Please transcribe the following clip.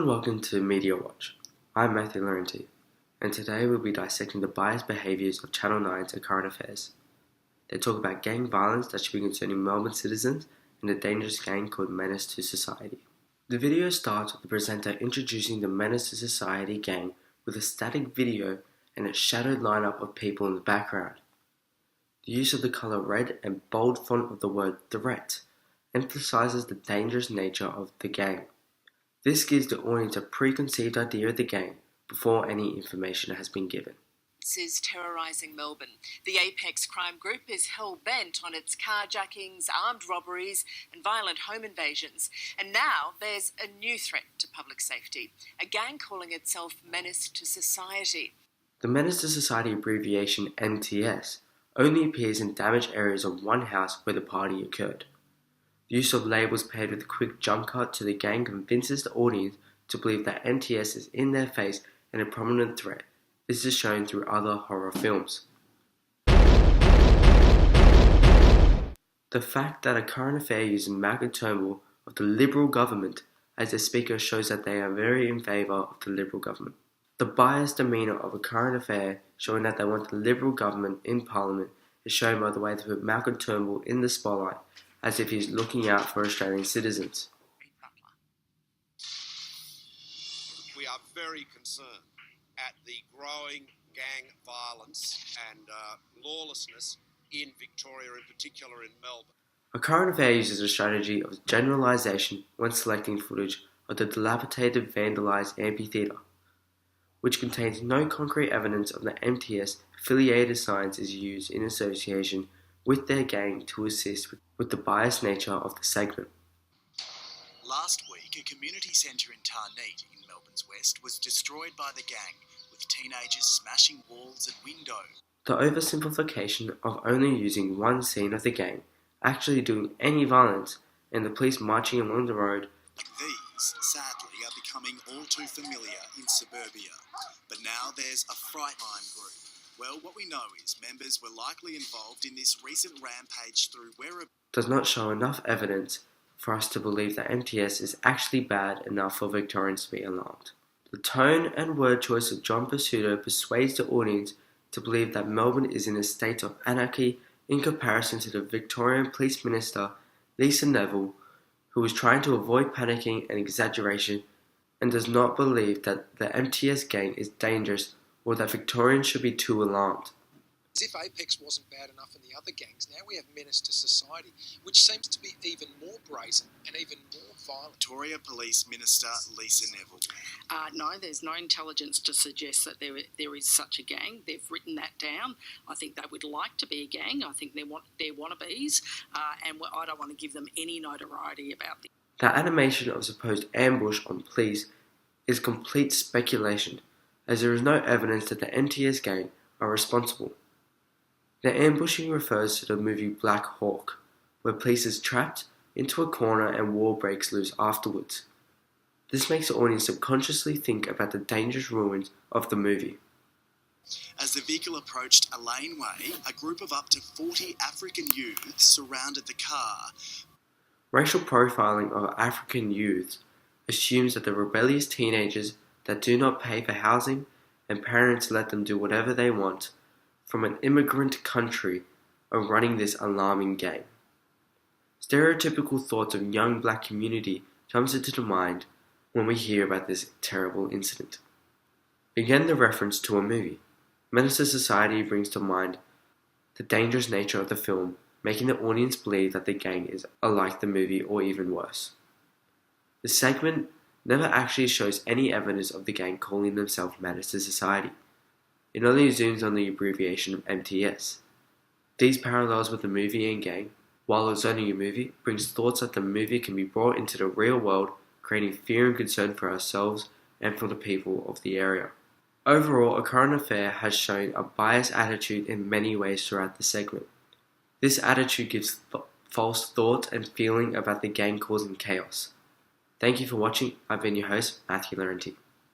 and welcome to Media Watch. I'm Matthew Laurenti, and today we'll be dissecting the biased behaviours of Channel 9's A Current Affairs. They talk about gang violence that should be concerning Melbourne citizens and a dangerous gang called Menace to Society. The video starts with the presenter introducing the Menace to Society gang with a static video and a shadowed lineup of people in the background. The use of the colour red and bold font of the word threat emphasises the dangerous nature of the gang. This gives the audience a preconceived idea of the gang before any information has been given. Is terrorising Melbourne. The Apex crime group is hell-bent on its carjackings, armed robberies and violent home invasions. And now there's a new threat to public safety, a gang calling itself Menace to Society. The Menace to Society abbreviation MTS only appears in damaged areas of one house where the party occurred. The use of labels paired with a quick jump cut to the gang convinces the audience to believe that MTS is in their face and a prominent threat. This is shown through other horror films. The fact that A Current Affair uses Malcolm Turnbull of the Liberal government as their speaker shows that they are very in favour of the Liberal government. The biased demeanour of A Current Affair, showing that they want the Liberal government in Parliament, is shown by the way they put Malcolm Turnbull in the spotlight, as if he's looking out for Australian citizens. We are very concerned at the growing gang violence and lawlessness in Victoria, in particular in Melbourne. A Current Affair uses a strategy of generalisation when selecting footage of the dilapidated, vandalised amphitheatre, which contains no concrete evidence of the MTS affiliated signs is used in association with their gang to assist with the biased nature of the segment. Last week, a community centre in Tarneet in Melbourne's west was destroyed by the gang, with teenagers smashing walls and windows. The oversimplification of only using one scene of the gang actually doing any violence and the police marching along the road Like these, sadly, are becoming all too familiar in suburbia. But now there's a Frightline group. Well, what we know is members were likely involved in this recent rampage through whereabouts does not show enough evidence for us to believe that MTS is actually bad enough for Victorians to be alarmed. The tone and word choice of John Pesutto persuades the audience to believe that Melbourne is in a state of anarchy in comparison to the Victorian Police Minister, Lisa Neville, who is trying to avoid panicking and exaggeration and does not believe that the MTS gang is dangerous or that Victorians should be too alarmed. As if Apex wasn't bad enough in the other gangs, now we have Menace to Society, which seems to be even more brazen and even more violent. Victoria Police Minister Lisa Neville. No, there's no intelligence to suggest that there is such a gang. They've written that down. I think they would like to be a gang. I think they're wannabes, and I don't want to give them any notoriety about this. The animation of supposed ambush on police is complete speculation, as there is no evidence that the MTS gang are responsible. The ambushing refers to the movie Black Hawk, where police is trapped into a corner and war breaks loose afterwards. This makes the audience subconsciously think about the dangerous ruins of the movie. As the vehicle approached a laneway, a group of up to 40 African youths surrounded the car. Racial profiling of African youths assumes that the rebellious teenagers that do not pay for housing and parents let them do whatever they want from an immigrant country are running this alarming gang. Stereotypical thoughts of young black community comes into the mind when we hear about this terrible incident. Again, the reference to a movie. Menace to Society brings to mind the dangerous nature of the film, making the audience believe that the gang is alike the movie or even worse. The segment never actually shows any evidence of the gang calling themselves Menace to Society. It only zooms on the abbreviation of MTS. These parallels with the movie and gang, while it's only a movie, brings thoughts that the movie can be brought into the real world, creating fear and concern for ourselves and for the people of the area. Overall, A Current Affair has shown a biased attitude in many ways throughout the segment. This attitude gives false thought and feeling about the gang causing chaos. Thank you for watching. I've been your host, Matthew Laurenti.